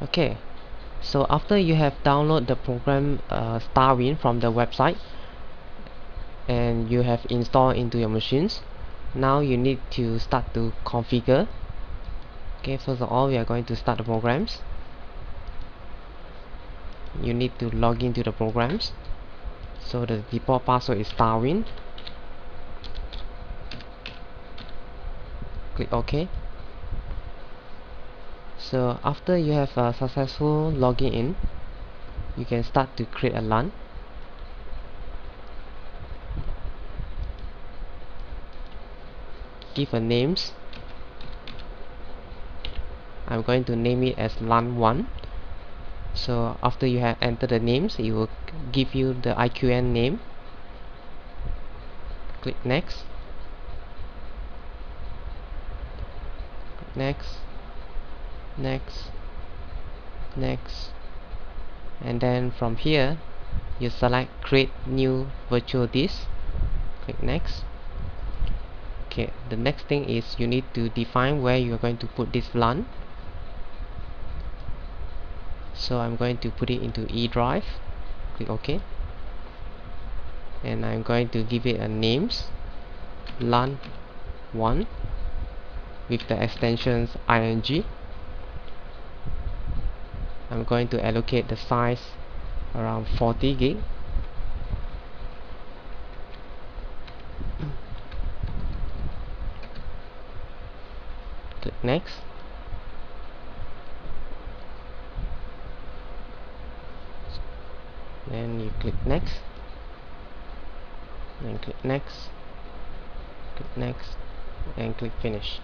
Okay, so after you have downloaded the program Starwind from the website and you have installed into your machines, now you need to start to configure. Okay, first of all, we are going to start the programs. You need to log into the programs. So the default password is Starwind. Click OK. So after you have a successful logging in, you can start to create a LAN. Give a names. I'm going to name it as LAN1. So after you have entered the names, it will give you the IQN name. Click next. Next. Next. Next. And then from here, you select create new virtual disk. Click next. Okay, the next thing is you need to define where you are going to put this LAN. So I'm going to put it into E drive. Click OK. And I'm going to give it a names LAN1 with the extensions ing. I'm going to allocate the size around 40 gig. Click next. Then you click next. Then click next. Click next. And click finish.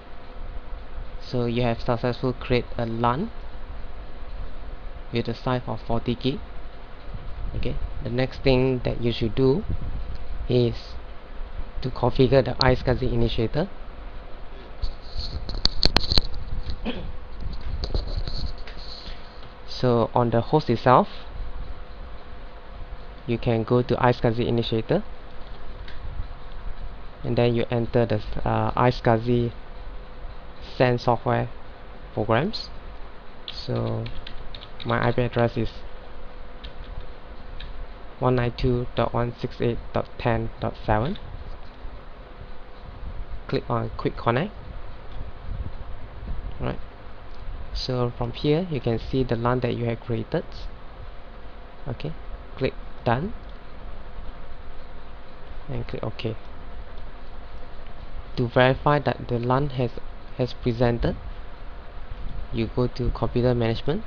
So you have successfully created a LAN with a size of 40 gig. Okay, the next thing that you should do is to configure the iSCSI initiator. So on the host itself, you can go to iSCSI initiator and then you enter the iSCSI send software programs. So my IP address is 192.168.10.7. Click on quick connect. Right, so from here you can see the LAN that you have created. Okay, click done and click OK. To verify that the LAN has presented, you go to computer management.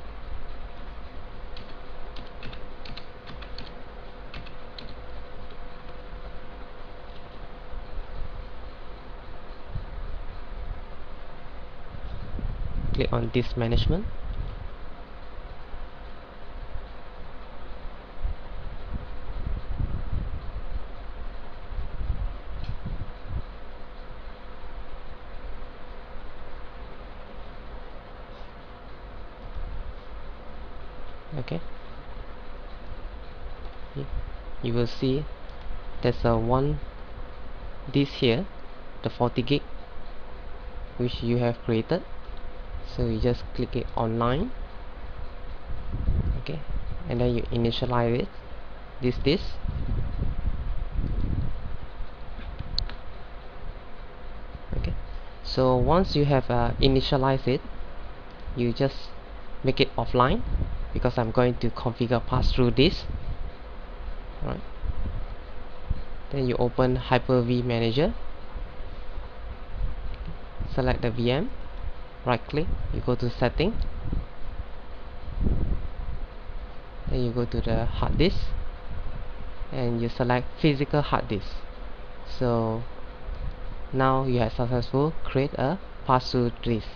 Click on disk management. Okay, you will see there's a one disk here, the 40 gig which you have created. So you just click it online. Okay, and then you initialize it, this disk. Okay, so once you have initialized it, you just make it offline because I'm going to configure pass-through this. Right, then you open Hyper-V Manager, select the VM, right click, you go to setting, then you go to the hard disk and you select physical hard disk. So now you have successfully create a pass-through disk.